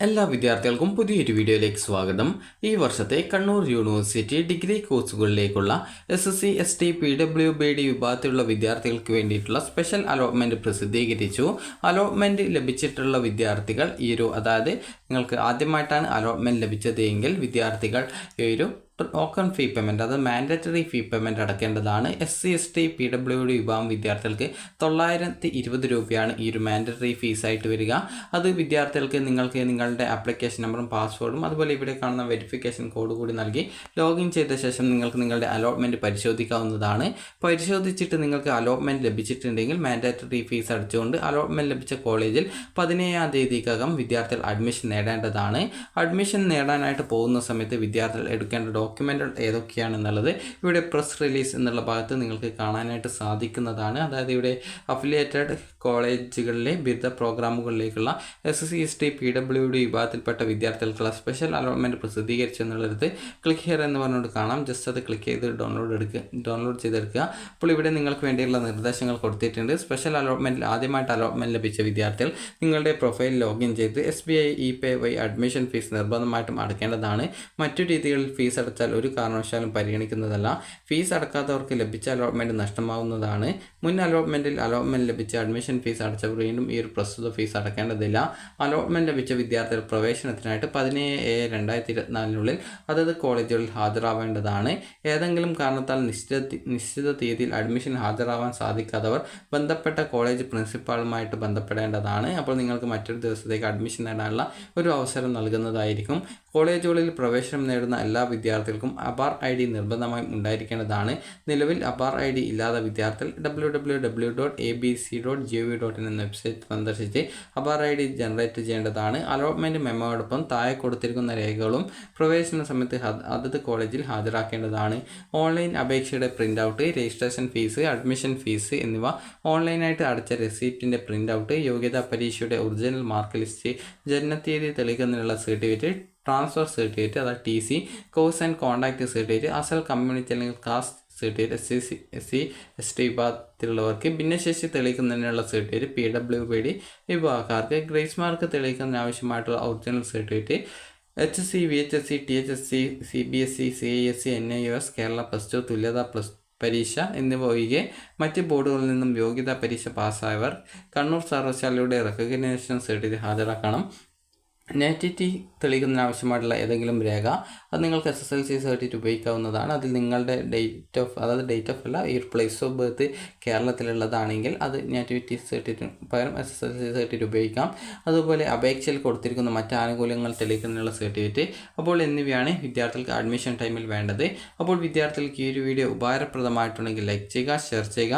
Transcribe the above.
എല്ലാ വിദ്യാർത്ഥികൾക്കും പുതിയൊരു വീഡിയോയിലേക്ക് സ്വാഗതം. ഈ വർഷത്തെ കണ്ണൂർ യൂണിവേഴ്സിറ്റി ഡിഗ്രി കോഴ്സുകളിലേക്കുള്ള SSC ST PWBD വിഭാഗത്തിലുള്ള വിദ്യാർത്ഥികൾക്ക് വേണ്ടിയിട്ടുള്ള സ്പെഷ്യൽ അലോട്ട്മെൻറ്റ് പ്രസിദ്ധീകരിച്ചു. അലോട്ട്മെൻറ്റ് ലഭിച്ചിട്ടുള്ള വിദ്യാർത്ഥികൾ അതായത് നിങ്ങൾക്ക് ആദ്യമായിട്ടാണ് അലോട്ട്മെൻറ്റ് ലഭിച്ചത് എങ്കിൽ വിദ്യാർത്ഥികൾ ടോക്കൺ ഫീ പേയ്മെൻറ്റ് അത് മാൻഡറ്ററി ഫീ പേയ്മെൻറ്റ് അടക്കേണ്ടതാണ്. SC ST PWD വിഭാഗം വിദ്യാർത്ഥികൾക്ക് 920 രൂപയാണ് ഈ ഒരു മാൻഡറ്ററി ഫീസായിട്ട് വരിക. അത് വിദ്യാർത്ഥികൾക്ക് നിങ്ങൾക്ക് നിങ്ങളുടെ ആപ്ലിക്കേഷൻ നമ്പറും പാസ്വേഡും അതുപോലെ ഇവിടെ കാണുന്ന വെരിഫിക്കേഷൻ കോഡ് കൂടി നൽകി ലോഗിൻ ചെയ്ത ശേഷം നിങ്ങൾക്ക് നിങ്ങളുടെ അലോട്ട്മെൻറ്റ് പരിശോധിക്കാവുന്നതാണ്. പരിശോധിച്ചിട്ട് നിങ്ങൾക്ക് അലോട്ട്മെൻറ്റ് ലഭിച്ചിട്ടുണ്ടെങ്കിൽ മാൻഡറ്ററി ഫീസ് അടിച്ചുകൊണ്ട് അലോട്ട്മെൻറ്റ് ലഭിച്ച കോളേജിൽ 17-ാം തീയതിക്കകം വിദ്യാർത്ഥികൾ അഡ്മിഷൻ നേടേണ്ടതാണ്. അഡ്മിഷൻ നേടാനായിട്ട് പോകുന്ന സമയത്ത് വിദ്യാർത്ഥികൾ എടുക്കേണ്ട ഡോക്യുമെൻ്റ് ഏതൊക്കെയാണെന്നുള്ളത് ഇവിടെ പ്രസ് റിലീസ് എന്നുള്ള ഭാഗത്ത് നിങ്ങൾക്ക് കാണാനായിട്ട് സാധിക്കുന്നതാണ്. അതായത് ഇവിടെ അഫിലിയേറ്റഡ് കോളേജുകളിലെ ബിരുദ പ്രോഗ്രാമുകളിലേക്കുള്ള SSC ST PWD വിഭാഗത്തിൽപ്പെട്ട വിദ്യാർത്ഥികൾക്കുള്ള സ്പെഷ്യൽ അലോട്ട്മെൻറ്റ് പ്രസിദ്ധീകരിച്ചു എന്നുള്ളത് ക്ലിക്ക് ഹിയർ എന്ന് പറഞ്ഞുകൊണ്ട് കാണാം. ജസ്റ്റ് അത് ക്ലിക്ക് ചെയ്ത് ഡൗൺലോഡ് ചെയ്തെടുക്കുക. അപ്പോൾ ഇവിടെ നിങ്ങൾക്ക് വേണ്ടിയുള്ള നിർദ്ദേശങ്ങൾ കൊടുത്തിട്ടുണ്ട്. സ്പെഷ്യൽ അലോട്ട്മെൻറ്റിൽ ആദ്യമായിട്ട് അലോട്ട്മെൻറ്റ് ലഭിച്ച വിദ്യാർത്ഥികൾ നിങ്ങളുടെ പ്രൊഫൈൽ ലോഗിൻ ചെയ്ത് SBI ePay വഴി അഡ്മിഷൻ ഫീസ് നിർബന്ധമായിട്ടും അടയ്ക്കേണ്ടതാണ്. മറ്റു രീതികളിൽ ഫീസ് അടച്ചാൽ ഒരു കാരണവശാലും പരിഗണിക്കുന്നതല്ല. ഫീസ് അടക്കാത്തവർക്ക് ലഭിച്ച അലോട്ട്മെൻറ്റ് നഷ്ടമാവുന്നതാണ്. മുൻ അലോട്ട്മെൻറ്റിൽ അലോട്ട്മെൻറ്റ് ലഭിച്ച അഡ്മിഷൻ ഫീസ് അടച്ചവർ വീണ്ടും ഈ ഒരു പ്രസ്തുത ഫീസ് അടക്കേണ്ടതില്ല. അലോട്ട്മെൻറ്റ് ലഭിച്ച വിദ്യാർത്ഥികൾ പ്രവേശനത്തിനായിട്ട് 17/7/2024 അതത് കോളേജുകളിൽ ഹാജരാവേണ്ടതാണ്. ഏതെങ്കിലും കാരണത്താൽ നിശ്ചിത തീയതിയിൽ അഡ്മിഷൻ ഹാജരാവാൻ സാധിക്കാത്തവർ ബന്ധപ്പെട്ട കോളേജ് പ്രിൻസിപ്പാളുമായിട്ട് ബന്ധപ്പെടേണ്ടതാണ്. അപ്പോൾ നിങ്ങൾക്ക് മറ്റൊരു ദിവസത്തേക്ക് അഡ്മിഷൻ നേടാനുള്ള ഒരു അവസരം നൽകുന്നതായിരിക്കും. കോളേജുകളിൽ പ്രവേശനം നേടുന്ന എല്ലാ വിദ്യാർത്ഥികൾക്കും അബാർ ID നിർബന്ധമായും ഉണ്ടായിരിക്കേണ്ടതാണ്. നിലവിൽ അബാർ ID ഇല്ലാത്ത വിദ്യാർത്ഥികൾ www.abc.gov.in എന്ന വെബ്സൈറ്റ് സന്ദർശിച്ച് അബാർ ID ജനറേറ്റ് ചെയ്യേണ്ടതാണ്. അലോട്ട്മെൻറ്റ് മെമ്മോടൊപ്പം താഴെ കൊടുത്തിരിക്കുന്ന രേഖകളും പ്രവേശന സമയത്ത് അതത് കോളേജിൽ ഹാജരാക്കേണ്ടതാണ്. ഓൺലൈൻ അപേക്ഷയുടെ print out, registration fees, admission fees എന്നിവ ഓൺലൈനായിട്ട് അടച്ച റെസിപ്റ്റിൻ്റെ പ്രിൻ്റ് ഔട്ട്, യോഗ്യതാ പരീക്ഷയുടെ ഒറിജിനൽ മാർക്ക് ലിസ്റ്റ്, ജനനത്തീയതി തെളിയിക്കുന്നതിനുള്ള സർട്ടിഫിക്കറ്റ്, ട്രാൻസ്ഫർ സർട്ടിഫിക്കറ്റ് അതായത് TC, course and contact certificate, അസൽ കമ്മ്യൂണിറ്റി അല്ലെങ്കിൽ കാസ്റ്റ് സർട്ടിഫിക്കറ്റ്, SC ST വിഭാഗത്തിലുള്ളവർക്ക് ഭിന്നശേഷി തെളിയിക്കുന്നതിനുള്ള സർട്ടിഫിക്കറ്റ്, PWBD വിഭാഗക്കാർക്ക് ഗ്രേസ് മാർക്ക് തെളിയിക്കുന്നതിന് ആവശ്യമായിട്ടുള്ള original certificate, HSC VHSC THSC CBSE CISE NIOS Kerala +2 തുല്യതാ പരീക്ഷ എന്നിവ ഒഴികെ മറ്റ് ബോർഡുകളിൽ നിന്നും യോഗ്യതാ പരീക്ഷ പാസ്സായവർ കണ്ണൂർ സർവകലാശാലയുടെ റെക്കഗ്നേഷൻ സർട്ടിഫിക്കറ്റ് ഹാജരാക്കണം. നേറ്റിവിറ്റി തെളിയിക്കുന്നതിന് ആവശ്യമായിട്ടുള്ള ഏതെങ്കിലും രേഖ അത് നിങ്ങൾക്ക് SSLC സർട്ടിഫിക്കറ്റ് ഉപയോഗിക്കാവുന്നതാണ്. അതിൽ നിങ്ങളുടെ ഡേറ്റ് ഓഫ് ഈ പ്ലേസ് ഓഫ് ബർത്ത് കേരളത്തിലുള്ളതാണെങ്കിൽ അത് നേറ്റിവിറ്റി സർട്ടിഫിക്കറ്റിന് പകരം SSLC സർട്ടിഫിക്കറ്റ് ഉപയോഗിക്കാം. അതുപോലെ അപേക്ഷയിൽ കൊടുത്തിരിക്കുന്ന മറ്റ് ആനുകൂല്യങ്ങൾ തെളിയിക്കുന്നതിനുള്ള സർട്ടിഫിക്കറ്റ് അപ്പോൾ എന്നിവയാണ് വിദ്യാർത്ഥികൾക്ക് അഡ്മിഷൻ ടൈമിൽ വേണ്ടത്. അപ്പോൾ വിദ്യാർത്ഥികൾക്ക് ഈ ഒരു വീഡിയോ ഉപകാരപ്രദമായിട്ടുണ്ടെങ്കിൽ ലൈക്ക് ചെയ്യുക, ഷെയർ ചെയ്യുക.